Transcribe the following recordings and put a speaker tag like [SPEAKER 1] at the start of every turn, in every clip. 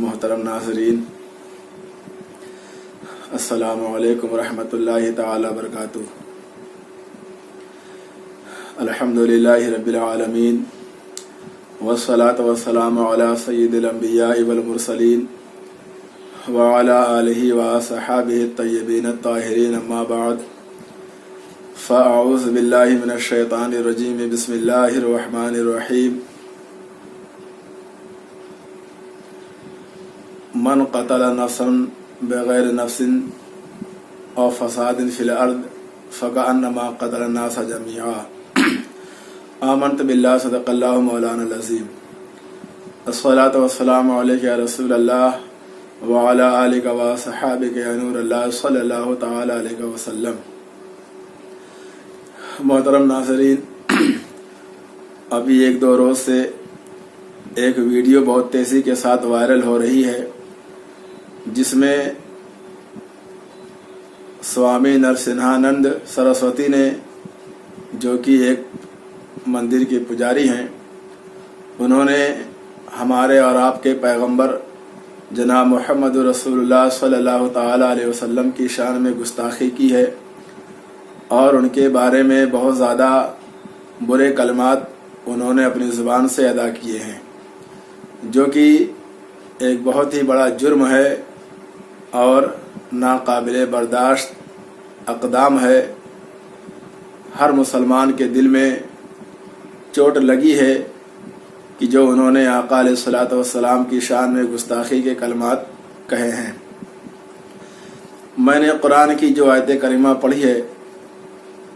[SPEAKER 1] محترم ناظرین، السلام علیکم ورحمۃ اللہ تعالی وبرکاتہ۔ الحمدللہ رب العالمین والصلاة والسلام علی سید الانبیاء والمرسلین وعلی آلہ وصحابہ الطیبین الطاہرین، اما بعد فاعوذ باللہ من الشیطان الرجیم، بسم اللہ الرحمن الرحیم۔ من قتل نفسا بغیر نفس او فساد فی الارض فکأنما قتل الناس جميعا۔ آمنت باللہ، صدق اللہ مولانا العظیم۔ الصلاۃ والسلام علیک یا رسول اللہ وعلی آلک وصحابک یا نور اللہ صلی اللہ تعالی علیہ وسلم۔ محترم ناظرین، ابھی ایک دو روز سے ایک ویڈیو بہت تیزی کے ساتھ وائرل ہو رہی ہے، جس میں سوامی نرسنہانند سرسوتی نے، جو کہ ایک مندر کے پجاری ہیں، انہوں نے ہمارے اور آپ کے پیغمبر جناب محمد رسول اللہ صلی اللہ تعالی علیہ وسلم کی شان میں گستاخی کی ہے اور ان کے بارے میں بہت زیادہ برے کلمات انہوں نے اپنی زبان سے ادا کیے ہیں، جو کہ ایک بہت ہی بڑا جرم ہے اور ناقابل برداشت اقدام ہے۔ ہر مسلمان کے دل میں چوٹ لگی ہے کہ جو انہوں نے آقا علیہ الصلوۃ والسلام کی شان میں گستاخی کے کلمات کہے ہیں۔ میں نے قرآن کی جو آیت کریمہ پڑھی ہے،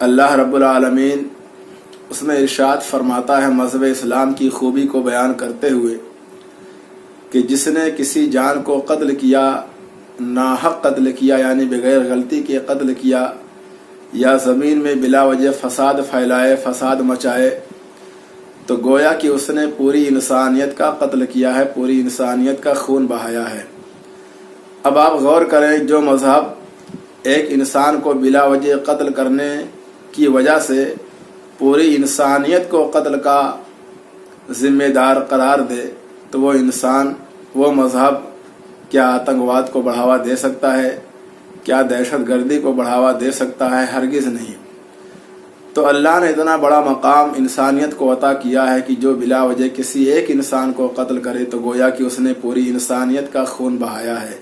[SPEAKER 1] اللہ رب العالمین اس میں ارشاد فرماتا ہے مذہب اسلام کی خوبی کو بیان کرتے ہوئے کہ جس نے کسی جان کو قتل کیا، ناحق قتل کیا یعنی بغیر غلطی کے قتل کیا، یا زمین میں بلا وجہ فساد پھیلائے، فساد مچائے، تو گویا کہ اس نے پوری انسانیت کا قتل کیا ہے، پوری انسانیت کا خون بہایا ہے۔ اب آپ غور کریں، جو مذہب ایک انسان کو بلا وجہ قتل کرنے کی وجہ سے پوری انسانیت کو قتل کا ذمہ دار قرار دے، تو وہ انسان، وہ مذہب کیا آتنکواد کو بڑھاوا دے سکتا ہے؟ کیا دہشت گردی کو بڑھاوا دے سکتا ہے؟ ہرگز نہیں۔ تو اللہ نے اتنا بڑا مقام انسانیت کو عطا کیا ہے کہ جو بلا وجہ کسی ایک انسان کو قتل کرے تو گویا کہ اس نے پوری انسانیت کا خون بہایا ہے۔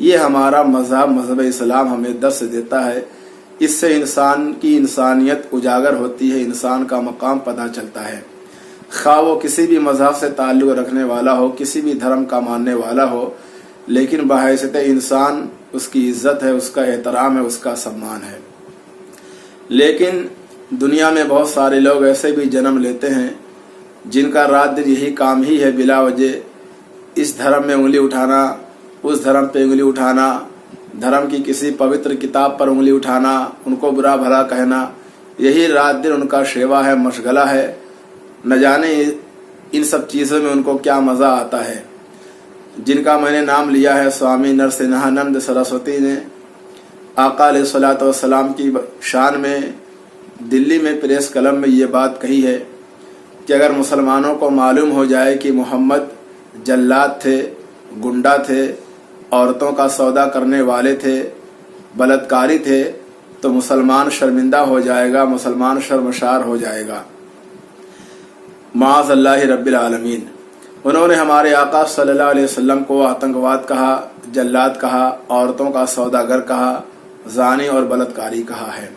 [SPEAKER 1] یہ ہمارا مذہب اسلام ہمیں درس دیتا ہے۔ اس سے انسان کی انسانیت اجاگر ہوتی ہے، انسان کا مقام پتہ چلتا ہے، خواہ وہ کسی بھی مذہب سے تعلق رکھنے والا ہو، کسی بھی دھرم کا ماننے والا ہو، لیکن بحیثیت انسان اس کی عزت ہے، اس کا احترام ہے، اس کا سمان ہے۔ لیکن دنیا میں بہت سارے لوگ ایسے بھی جنم لیتے ہیں جن کا رات دن یہی کام ہی ہے، بلا وجہ اس دھرم میں انگلی اٹھانا، اس دھرم پہ انگلی اٹھانا، دھرم کی کسی پوتر کتاب پر انگلی اٹھانا، ان کو برا بھلا کہنا، یہی رات دن ان کا شیوا ہے، مشغلہ ہے۔ نہ جانے ان سب چیزوں میں ان کو کیا مزہ آتا ہے۔ جن کا میں نے نام لیا ہے، سوامی نرسنہانند سرسوتی نے آقا علیہ الصلوۃ والسلام کی شان میں دلی میں پریس کلب میں یہ بات کہی ہے کہ اگر مسلمانوں کو معلوم ہو جائے کہ محمد جلاد تھے، گنڈا تھے، عورتوں کا سودا کرنے والے تھے، بلاتکاری تھے، تو مسلمان شرمندہ ہو جائے گا، مسلمان شرمشار ہو جائے گا۔ معاذ اللہ رب العالمین۔ انہوں نے ہمارے آقا صلی اللہ علیہ وسلم کو آتنکواد کہا، جلاد کہا، عورتوں کا سوداگر کہا، زانی اور بلاتکاری کہا ہے،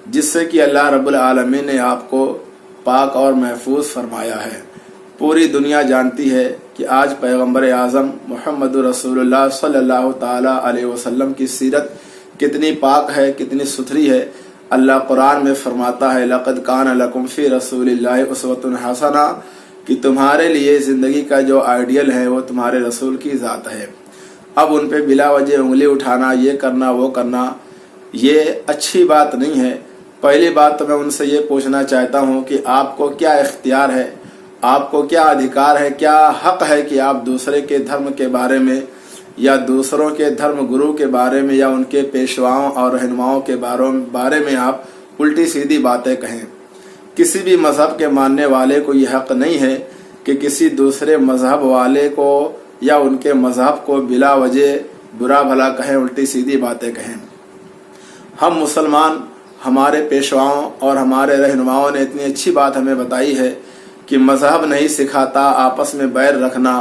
[SPEAKER 1] جس سے کہ اللہ رب العالمین نے آپ کو پاک اور محفوظ فرمایا ہے۔ پوری دنیا جانتی ہے کہ آج پیغمبر اعظم محمد رسول اللہ صلی اللہ تعالی علیہ وسلم کی سیرت کتنی پاک ہے، کتنی ستھری ہے۔ اللہ قرآن میں فرماتا ہے لقد کان لکم فی رسول اللہ اسوۃ حسنہ، کہ تمہارے لیے زندگی کا جو آئیڈیل ہے وہ تمہارے رسول کی ذات ہے۔ اب ان پہ بلا وجہ انگلی اٹھانا، یہ کرنا وہ کرنا، یہ اچھی بات نہیں ہے۔ پہلی بات تو میں ان سے یہ پوچھنا چاہتا ہوں کہ آپ کو کیا اختیار ہے، آپ کو کیا ادھیکار ہے، کیا حق ہے کہ آپ دوسرے کے دھرم کے بارے میں یا دوسروں کے دھرم گرو کے بارے میں یا ان کے پیشواؤں اور رہنماؤں کے بارے میں آپ الٹی سیدھی باتیں کہیں؟ کسی بھی مذہب کے ماننے والے کو یہ حق نہیں ہے کہ کسی دوسرے مذہب والے کو या उनके मजहब को बिला वजह बुरा भला कहें, उल्टी सीधी बातें कहें। हम मुसलमान, हमारे पेशवाओं और हमारे रहनुमाओं ने इतनी अच्छी बात हमें बताई है कि मजहब नहीं सिखाता आपस में बैर रखना,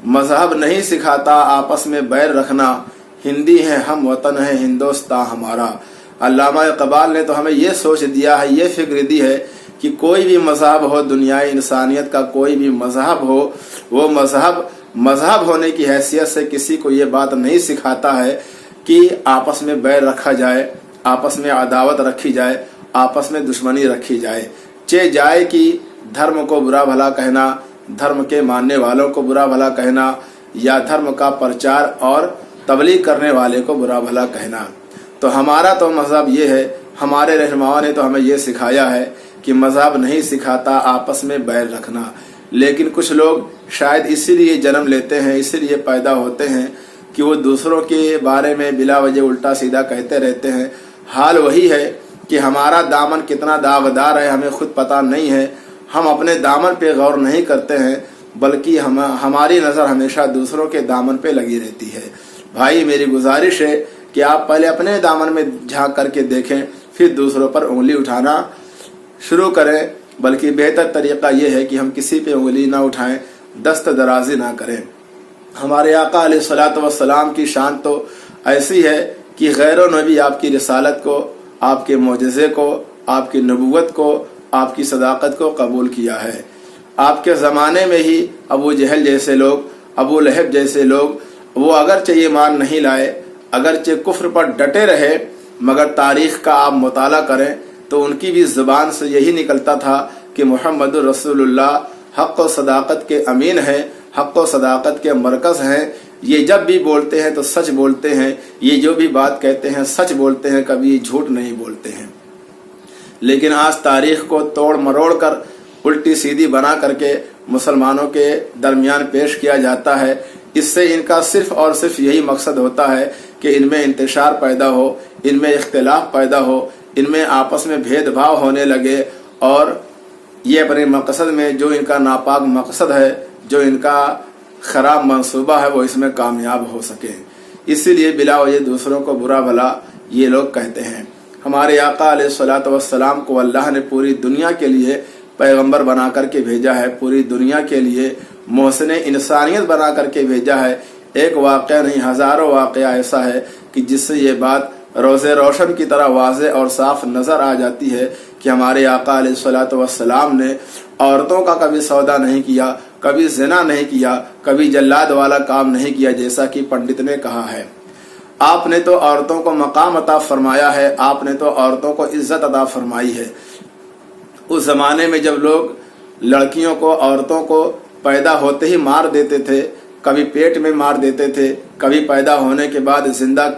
[SPEAKER 1] मजहब नहीं सिखाता आपस में बैर रखना, हिंदी है हम, वतन है हिंदुस्तान हमारा। अल्लामा इकबाल ने तो हमें ये सोच दिया है, ये फिक्र दी है कि कोई भी मजहब हो, दुनियाई इंसानियत का कोई भी मजहब हो, वो मजहब होने की हैसियत से किसी को ये बात नहीं सिखाता है कि आपस में बैर रखा जाए, आपस में अदावत रखी जाए, आपस में दुश्मनी रखी जाए। चे जाए कि धर्म को बुरा भला कहना, धर्म के मानने वालों को बुरा भला कहना, या धर्म का प्रचार और तबलीग करने वाले को बुरा भला कहना। तो हमारा तो मजहब ये है, हमारे रहनुमाओं ने तो हमें ये सिखाया है कि मजहब नहीं सिखाता आपस में बैर रखना। लेकिन कुछ लोग शायद इसीलिए जन्म लेते हैं, इसीलिए पैदा होते हैं कि वो दूसरों के बारे में बिला वजह उल्टा सीधा कहते रहते हैं। हाल वही है कि हमारा दामन कितना दागदार है हमें खुद पता नहीं है। हम अपने दामन पे गौर नहीं करते हैं, बल्कि हमारी नज़र हमेशा दूसरों के दामन पे लगी रहती है। भाई, मेरी गुजारिश है कि आप पहले अपने दामन में झांक करके देखें, फिर दूसरों पर उंगली उठाना शुरू करें। बल्कि बेहतर तरीका यह है कि हम किसी पे उंगली ना उठाएं, दस्त दराजी ना करें। हमारे आका अलैहिस्सलातु वस्सलाम की शान तो ऐसी है कि गैरों ने भी आपकी रिसालत को, आपके मोजज़े को, आपकी नबूवत को, आपकी सदाकत को कबूल किया है। आपके ज़माने में ही अबू जहल जैसे लोग, अबू लहब जैसे लोग, वो अगरचे ईमान नहीं लाए, अगरचे कुफ्र पर डटे रहे, मगर तारीख़ का आप मुताला करें तो उनकी भी ज़ुबान से यही निकलता था कि मुहम्मदुर रसूलुल्लाह हक़ व सदाकत के अमीन हैं, हक़ व सदाकत के मरकज़ हैं। ये जब भी बोलते हैं तो सच बोलते हैं, ये जो भी बात कहते हैं सच बोलते हैं, कभी झूठ नहीं बोलते हैं। लेकिन आज तारीख़ को तोड़ मरोड़ कर उल्टी सीधी बना करके मुसलमानों के दरमियान पेश किया जाता है। इससे इनका सिर्फ़ और सिर्फ यही मकसद होता है कि इनमें इंतशार पैदा हो, इनमें इख्तिलाफ पैदा हो, इनमें आपस में भेदभाव होने लगे, और ये अपने मकसद में जो इनका नापाक मकसद है, जो इनका ख़राब मंसूबा है, वो इसमें कामयाब हो सके। इसीलिए बिला वजह दूसरों को बुरा भला ये लोग कहते हैं। हमारे आका अलैहिस्सलातु वस्सलाम को अल्लाह ने पूरी दुनिया के लिए पैगंबर बना करके भेजा है, पूरी दुनिया के लिए मोहसिन इंसानियत बना करके भेजा है। एक वाक़या नहीं, हज़ारों वाक़या ऐसा है कि जिससे ये बात रोज़े रोशन की तरह वाज़े और साफ नज़र आ जाती है कि हमारे आका अलैहिस्सलातु वस्सलाम ने औरतों का कभी सौदा नहीं किया, कभी ज़िना नहीं किया, कभी जल्लाद वाला काम नहीं किया, जैसा कि पंडित ने कहा है। आपने तो औरतों को मकाम अता फरमाया है, आपने तो औरतों को इज्जत अता फरमाई है। उस ज़माने में जब लोग लड़कियों को, औरतों को पैदा होते ही मार देते थे, कभी पेट में मार देते थे, कभी पैदा होने के बाद जिंदा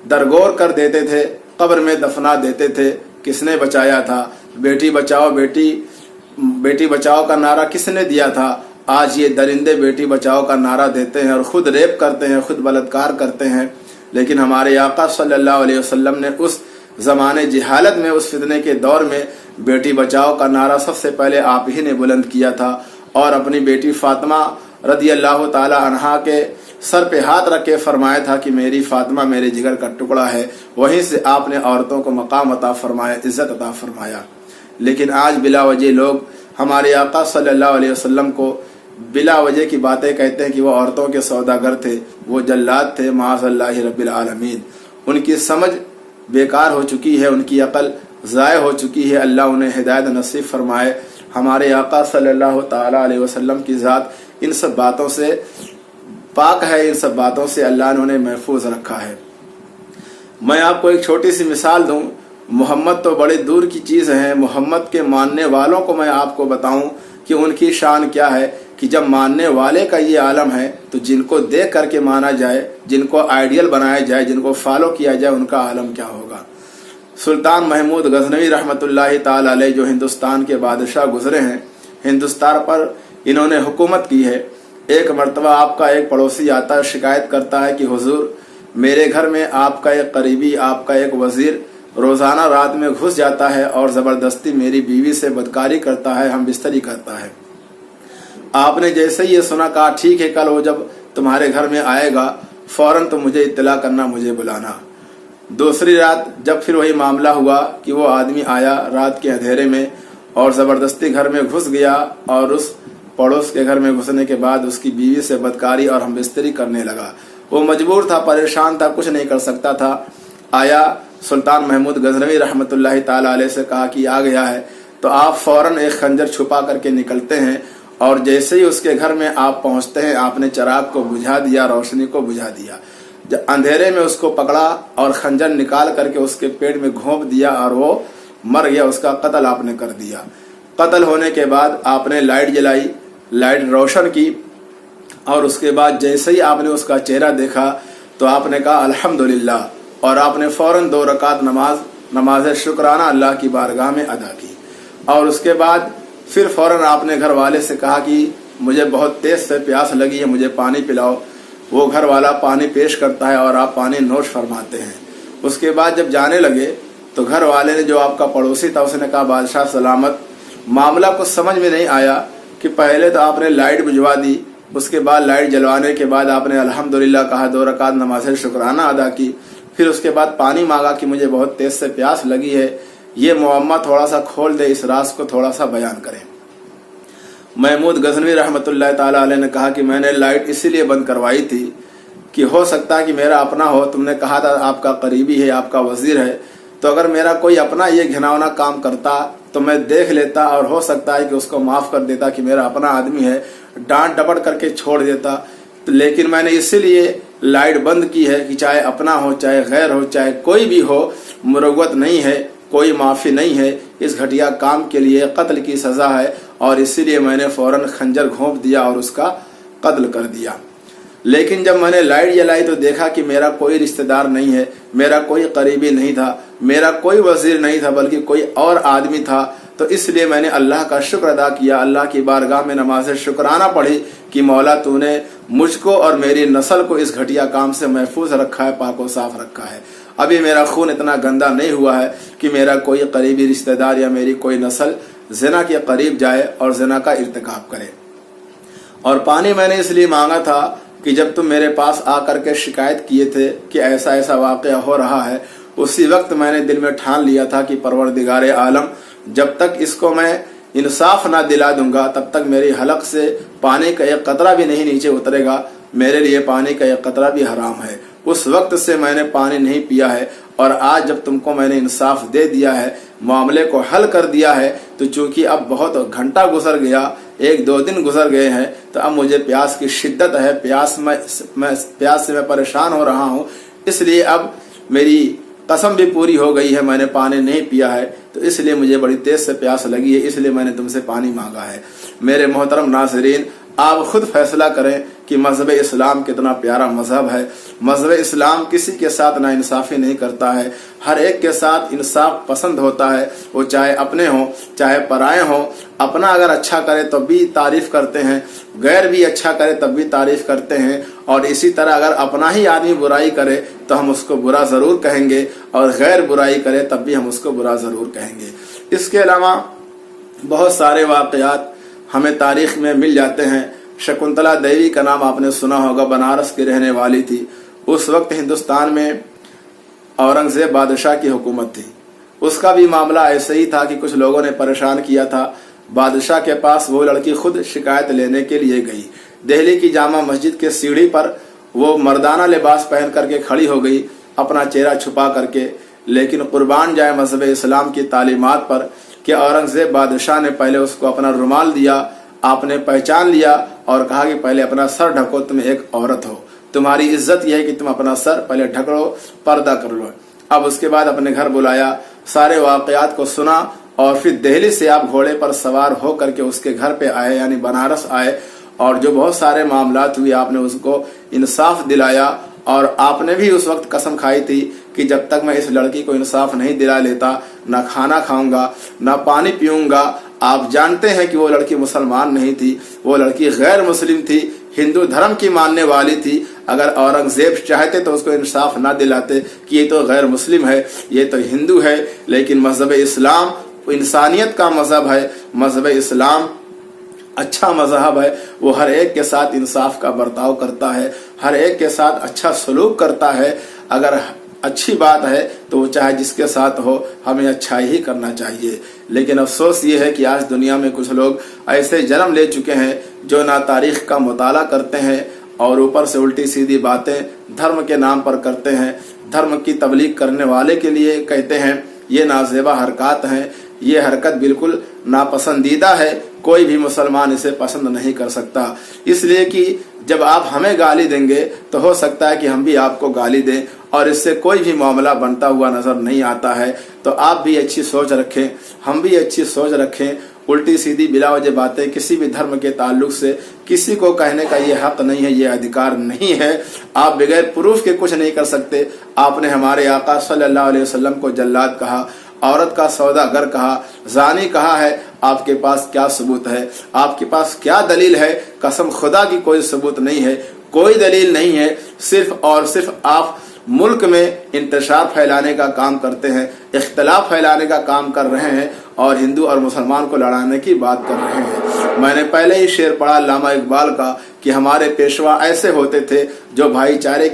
[SPEAKER 1] दरगोर कर देते थे, कब्र में दफना देते थे, किसने बचाया था? बेटी बचाओ, बेटी बचाओ का नारा किसने दिया था? आज ये दरिंदे बेटी बचाओ का नारा देते हैं और खुद रेप करते हैं, खुद बलात्कार करते हैं। लेकिन हमारे आका सल्लल्लाहु अलैहि वसल्लम ने उस ज़माने जिहालत में, उस फितने के दौर में बेटी बचाओ का नारा सबसे पहले आप ही ने बुलंद किया था, और अपनी बेटी फातिमा रदी अल्लाह ताला अन्हा के सर पे हाथ रख के फरमाया था कि मेरी फातिमा मेरे जिगर का टुकड़ा है। वहीं से आपने औरतों को मकाम अता फरमाया, इज्जत अता फरमाया। लेकिन आज बिला वजह लोग हमारे आका सल्लल्लाहु अलैहि वसल्लम को बिला वजह की बातें कहते हैं कि वो औरतों के सौदागर थे, वो जल्लाद थे, माअज़ल्लाहि रब्बिल आलमीन। उनकी समझ बेकार हो चुकी है, उनकी अकल ज़ाय हो चुकी है। अल्लाह उन्हें हिदायत नसीब फरमाए। हमारे आका सल्लल्लाहु ताला अलैहि वसल्लम की ज़ात इन सब बातों से पाक है, इन सब बातों से अल्लाह ने उन्हें महफूज रखा है। मैं आपको एक छोटी सी मिसाल दूं। मोहम्मद तो बड़े दूर की चीज़ है, मोहम्मद के मानने वालों को मैं आपको बताऊं कि उनकी शान क्या है, कि जब मानने वाले का ये आलम है तो जिनको देख करके माना जाए, जिनको आइडियल बनाया जाए, जिनको फॉलो किया जाए, उनका आलम क्या होगा। सुल्तान महमूद गजनवी रहमतुल्लाहि ताला अलैह जो हिंदुस्तान के बादशाह गुजरे हैं, हिंदुस्तान पर इन्होंने हुकूमत की है। एक मर्तबा आपका एक पड़ोसी आता है, शिकायत करता है कि हुजूर मेरे घर में आपका एक करीबी, आपका एक वजीर रोज़ाना रात में घुस जाता है और ज़बरदस्ती मेरी बीवी से बदकारी करता है, हम बिस्तरी करता है। आपने जैसे ही ये सुना, कहा ठीक है, कल वो जब तुम्हारे घर में आएगा, फौरन तो मुझे इत्तला करना, मुझे बुलाना। दूसरी रात जब फिर वही मामला हुआ कि वो आदमी आया रात के अंधेरे में और ज़बरदस्ती घर में घुस गया और उस पड़ोस के घर में घुसने के बाद उसकी बीवी से बदकारी और हमबिस्तरी करने लगा। वो मजबूर था, परेशान था, कुछ नहीं कर सकता था। आया सुल्तान महमूद गजनवी रहमतुल्लाहि ताला अलैह से कहा कि आ गया है, तो आप फौरन एक खंजर छुपा करके निकलते हैं और जैसे ही उसके घर में आप पहुंचते हैं आपने चिराग को बुझा दिया, रोशनी को बुझा दिया। अंधेरे में उसको पकड़ा और खंजर निकाल करके उसके पेट में घोंप दिया और वो मर गया। उसका कत्ल आपने कर दिया। कत्ल होने के बाद आपने लाइट जलाई, लाइट रोशन की और उसके बाद जैसे ही आपने उसका चेहरा देखा तो आपने कहा अल्हम्दुलिल्लाह, और आपने फौरन 2 रकात नमाज शुक्राना अल्लाह की बारगाह में अदा की। और उसके बाद फिर फौरन आपने घर वाले से कहा कि मुझे बहुत तेज से प्यास लगी है, मुझे पानी पिलाओ। वो घर वाला पानी पेश करता है और आप पानी नोश फरमाते हैं। उसके बाद जब जाने लगे तो घर वाले ने, जो आपका पड़ोसी था, उसने कहा बादशाह सलामत। मामला कुछ समझ में नहीं आया कि पहले तो आपने लाइट बुझवा दी, उसके बाद लाइट जलवाने के बाद आपने अल्हम्दुलिल्लाह कहा, 2 रकात नमाज शुक्राना अदा की, फिर उसके बाद पानी मांगा कि मुझे बहुत तेज से प्यास लगी है। ये मुअम्मा थोड़ा सा खोल दे, इस राज को थोड़ा सा बयान करें। महमूद गजनवी रहमतुल्लाह ताला अलैह ने कहा कि मैंने लाइट इसीलिए बंद करवाई थी कि हो सकता है कि मेरा अपना हो। तुमने कहा था आपका करीबी है, आपका वजीर है, तो अगर मेरा कोई अपना ये घिनौना काम करता तो मैं देख लेता और हो सकता है कि उसको माफ कर देता कि मेरा अपना आदमी है, डांट डपट करके छोड़ देता। तो लेकिन मैंने इसीलिए लाइट बंद की है कि चाहे अपना हो, चाहे गैर हो, चाहे कोई भी हो, मुरव्वत नहीं है, कोई माफ़ी नहीं है। इस घटिया काम के लिए कत्ल की सज़ा है और इसीलिए मैंने फौरन खंजर घोंप दिया और उसका कत्ल कर दिया। लेकिन जब मैंने लाइट जलाई तो देखा कि मेरा कोई रिश्तेदार नहीं है, मेरा कोई करीबी नहीं था, मेरा कोई वजीर नहीं था, बल्कि कोई और आदमी था। तो इसलिए मैंने अल्लाह का शुक्र अदा किया, अल्लाह की बारगाह में नमाज शुक्राना पढ़ी कि मौला तूने मुझको और मेरी नस्ल को इस घटिया काम से महफूज रखा है, पाको साफ रखा है। अभी मेरा खून इतना गंदा नहीं हुआ है कि मेरा कोई करीबी रिश्तेदार या मेरी कोई नस्ल ज़िना के करीब जाए और ज़िना का इर्तिकाब करे। और पानी मैंने इसलिए मांगा था कि जब तुम मेरे पास आकर के शिकायत किए थे कि ऐसा ऐसा वाक़या हो रहा है, उसी वक्त मैंने दिल में ठान लिया था कि परवरदिगार आलम, जब तक इसको मैं इंसाफ ना दिला दूंगा तब तक मेरी हलक से पानी का एक कतरा भी नहीं नीचे उतरेगा, मेरे लिए पानी का एक कतरा भी हराम है। उस वक्त से मैंने पानी नहीं पिया है और आज जब तुमको मैंने इंसाफ दे दिया है, मामले को हल कर दिया है, तो चूंकि अब बहुत घंटा गुजर गया, 1-2 दिन गुजर गए हैं, तो अब मुझे प्यास की शिद्दत है, प्यास से मैं परेशान हो रहा हूँ। इसलिए अब मेरी कसम भी पूरी हो गई है, मैंने पानी नहीं पिया है, तो इसलिए मुझे बड़ी तेज से प्यास लगी है, इसलिए मैंने तुमसे पानी मांगा है। मेरे मोहतरम नाज़रीन, आप खुद फैसला करें कि मज़हब इस्लाम कितना प्यारा मज़हब है। मज़हब इस्लाम किसी के साथ ना इंसाफ़ी नहीं करता है, हर एक के साथ इंसाफ पसंद होता है, वो चाहे अपने हों चाहे पराए हों। अपना अगर अच्छा करे तब भी तारीफ़ करते हैं, गैर भी अच्छा करे तब भी तारीफ़ करते हैं, और इसी तरह अगर अपना ही आदमी बुराई करे तो हम उसको बुरा ज़रूर कहेंगे, और गैर बुराई करे तब भी हम उसको बुरा ज़रूर कहेंगे। इसके अलावा बहुत सारे वाक़यात हमें तारीख़ में मिल जाते हैं। शकुंतला देवी का नाम आपने सुना होगा, बनारस की रहने वाली थी। उस वक्त हिंदुस्तान में औरंगज़ेब बादशाह की हुकूमत थी। उसका भी मामला ऐसे ही था कि कुछ लोगों ने परेशान किया था। बादशाह के पास वो लड़की खुद शिकायत लेने के लिए गई। दिल्ली की जामा मस्जिद के सीढ़ी पर वो मर्दाना लिबास पहन करके खड़ी हो गई, अपना चेहरा छुपा करके। लेकिन कुर्बान जाए मज़हब इस्लाम की तालीमात पर कि औरंगज़ेब बादशाह ने पहले उसको अपना रुमाल दिया, आपने पहचान लिया और कहा कि पहले अपना सर ढको, तुम एक औरत हो, तुम्हारी इज्जत यह है कि तुम अपना सर पहले ढक लो, पर्दा कर लो। अब उसके बाद अपने घर बुलाया, सारे वाक़यात को सुना और फिर दिल्ली से आप घोड़े पर सवार हो करके उसके घर पे आए, यानी बनारस आए, और जो बहुत सारे मामलात हुए आपने उसको इंसाफ दिलाया। और आपने भी उस वक्त कसम खाई थी कि जब तक मैं इस लड़की को इंसाफ नहीं दिला लेता, ना खाना खाऊंगा ना पानी पीऊंगा। आप जानते हैं कि वो लड़की मुसलमान नहीं थी, वो लड़की गैर मुस्लिम थी, हिंदू धर्म की मानने वाली थी। अगर औरंगजेब चाहते तो उसको इंसाफ ना दिलाते कि ये तो गैर मुस्लिम है, ये तो हिंदू है। लेकिन मजहब इस्लाम इंसानियत का मजहब है। मजहब इस्लाम अच्छा मजहब है, वो हर एक के साथ इंसाफ का बर्ताव करता है, हर एक के साथ अच्छा सलूक करता है। अगर अच्छी बात है तो वो चाहे जिसके साथ हो हमें अच्छा ही करना चाहिए। लेकिन अफसोस ये है कि आज दुनिया में कुछ लोग ऐसे जन्म ले चुके हैं जो ना तारीख का मुताला करते हैं और ऊपर से उल्टी सीधी बातें धर्म के नाम पर करते हैं। धर्म की तबलीग करने वाले के लिए कहते हैं ये नाजेबा हरकत हैं, ये हरकत बिल्कुल नापसंदीदा है, कोई भी मुसलमान इसे पसंद नहीं कर सकता। इसलिए कि जब आप हमें गाली देंगे तो हो सकता है कि हम भी आपको गाली दें और इससे कोई भी मामला बनता हुआ नजर नहीं आता है। तो आप भी अच्छी सोच रखें, हम भी अच्छी सोच रखें। उल्टी सीधी बिलावजह बातें किसी भी धर्म के ताल्लुक से किसी को कहने का ये हक नहीं है, ये अधिकार नहीं है। आप बगैर प्रूफ के कुछ नहीं कर सकते। आपने हमारे आका सल्लल्लाहु अलैहि वसल्लम को जल्लाद कहा, औरत का सौदागर कहा, जानी कहा है। आपके पास क्या सबूत है? आपके पास क्या दलील है? कसम खुदा की कोई सबूत नहीं है, कोई दलील नहीं है। सिर्फ और सिर्फ आप मुल्क में इंतशार फैलाने का काम करते हैं, इख्तलाफ फैलाने का काम कर रहे हैं और हिंदू और मुसलमान को लड़ाने की बात कर रहे हैं। मैंने पहले ही शेर पढ़ा अल्लामा इकबाल का कि हमारे पेशवा ऐसे होते थे जो भाईचारे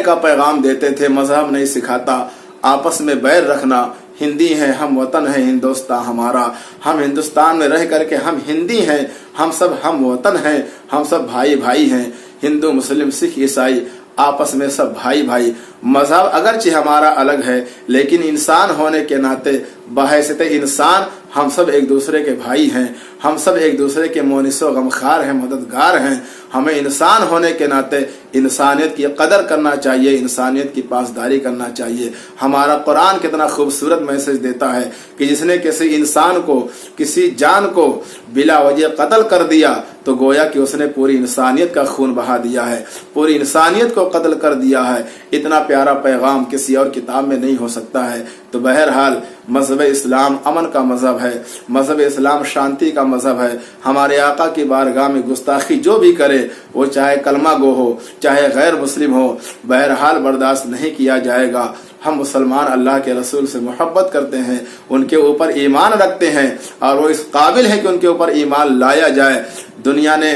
[SPEAKER 1] का पैगाम देते थे। मजहब नहीं सिखाता आपस में बैर रखना, हिंदी हैं हम, वतन है हिंदुस्तान हमारा, हम हिंदुस्तान में रह करके हम हिंदी हैं, हम सब हम वतन हैं, हम सब भाई भाई हैं। हिंदू मुस्लिम सिख ईसाई आपस में सब भाई भाई। मजहब अगरचे हमारा अलग है लेकिन इंसान होने के नाते बहैसियत इंसान हम सब एक दूसरे के भाई हैं, हम सब एक दूसरे के मोनिसो गमखार हैं, मददगार हैं। हमें इंसान होने के नाते इंसानियत की कदर करना चाहिए, इंसानियत की पासदारी करना चाहिए। हमारा कुरान कितना खूबसूरत मैसेज देता है कि जिसने किसी इंसान को, किसी जान को बिला वजह कत्ल कर दिया तो गोया कि उसने पूरी इंसानियत का खून बहा दिया है, पूरी इंसानियत को कत्ल कर दिया है। इतना प्यारा पैगाम किसी और किताब में नहीं हो सकता है। तो बहरहाल मजहब इस्लाम अमन का मजहब है, मजहब इस्लाम शांति का मजहब है। हमारे आका की बारगाह में गुस्ताखी जो भी करे वो चाहे कलमा गो हो, चाहे गैर मुस्लिम हो, बहरहाल बर्दाश्त नहीं किया जाएगा। हम मुसलमान अल्लाह के रसूल से मोहब्बत करते हैं, उनके ऊपर ईमान रखते हैं और वो इस काबिल है कि उनके ऊपर ईमान लाया जाए। दुनिया ने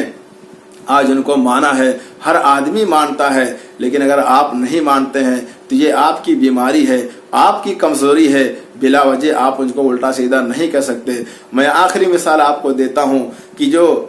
[SPEAKER 1] आज उनको माना है, हर आदमी मानता है, लेकिन अगर आप नहीं मानते हैं तो ये आपकी बीमारी है, आपकी कमजोरी है। बिला वजह आप उनको उल्टा सीधा नहीं कह सकते। मैं आखिरी मिसाल आपको देता हूँ कि जो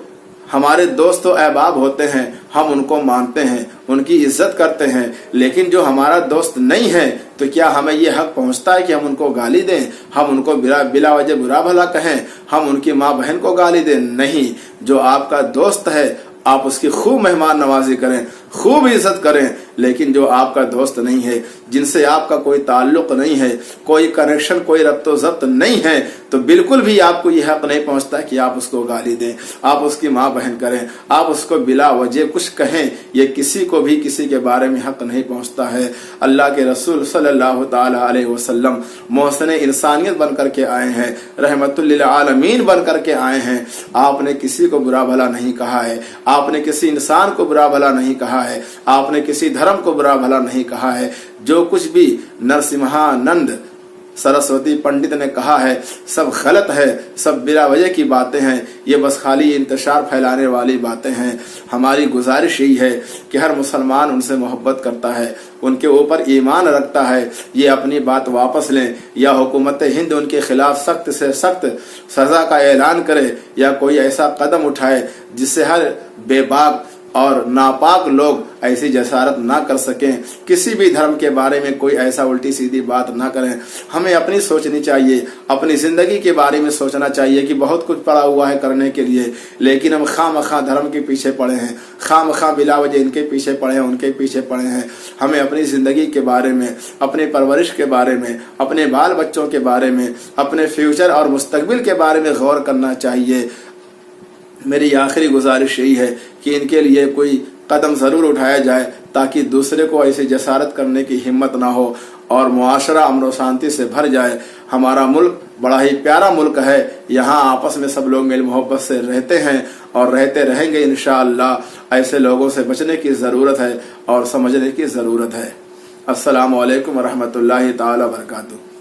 [SPEAKER 1] हमारे दोस्त व अहबाब होते हैं हम उनको मानते हैं, उनकी इज्जत करते हैं, लेकिन जो हमारा दोस्त नहीं है तो क्या हमें ये हक पहुंचता है कि हम उनको गाली दें, हम उनको बिला वजह बुरा भला कहें, हम उनकी माँ बहन को गाली दें? नहीं। जो आपका दोस्त है आप उसकी खूब मेहमान नवाजी करें, खूब इज्जत करें, लेकिन जो आपका दोस्त नहीं है, जिनसे आपका कोई ताल्लुक नहीं है, कोई कनेक्शन, कोई रब्तो ज़ब्त नहीं है, तो बिल्कुल भी आपको यह हक नहीं पहुंचता कि आप उसको गाली दें, आप उसकी माँ बहन करें, आप उसको बिला वजह कुछ कहें। ये किसी को भी किसी के बारे में हक नहीं पहुंचता है। अल्लाह के रसूल सल्लल्लाहु ताला अलैहि वसल्लम मोहसिन इंसानियत बन करके आए हैं, रहमतुल लिल आलमीन बन करके आए हैं। आपने किसी को बुरा भला नहीं कहा है, आपने किसी इंसान को बुरा भला नहीं कहा है, आपने किसी धर्म को बुरा भला नहीं कहा है। जो कुछ भी नरसिम्हानंद सरस्वती पंडित ने कहा है सब गलत है, सब बिला वजह की बातें हैं, ये बस खाली इंतशार फैलाने वाली बातें हैं। हमारी गुजारिश यही है कि हर मुसलमान उनसे मोहब्बत करता है, उनके ऊपर ईमान रखता है, ये अपनी बात वापस लें या हुकूमत हिंद उनके खिलाफ सख्त से सख्त सजा का ऐलान करे या कोई ऐसा कदम उठाए जिससे हर बेबाक और नापाक लोग ऐसी जसारत ना कर सकें, किसी भी धर्म के बारे में कोई ऐसा उल्टी सीधी बात ना करें। हमें अपनी सोचनी चाहिए, अपनी जिंदगी के बारे में सोचना चाहिए कि बहुत कुछ पड़ा हुआ है करने के लिए, लेकिन हम खामखा धर्म के पीछे पड़े हैं, खामखा बिला वजह इनके पीछे पड़े हैं, उनके पीछे पड़े हैं। हमें अपनी जिंदगी के बारे में, अपने परवरिश के बारे में, अपने बाल बच्चों के बारे में, अपने फ्यूचर और मुस्तकबिल के बारे में गौर करना चाहिए। मेरी आखिरी गुजारिश यही है कि इनके लिए कोई कदम ज़रूर उठाया जाए ताकि दूसरे को ऐसी जसारत करने की हिम्मत ना हो और मुआशरा अमन और शांति से भर जाए। हमारा मुल्क बड़ा ही प्यारा मुल्क है, यहाँ आपस में सब लोग मेल मोहब्बत से रहते हैं और रहते रहेंगे इंशाअल्लाह। ऐसे लोगों से बचने की ज़रूरत है और समझने की ज़रूरत है। अस्सलामु अलैकुम व रहमतुल्लाहि ताला व बरकातुहू।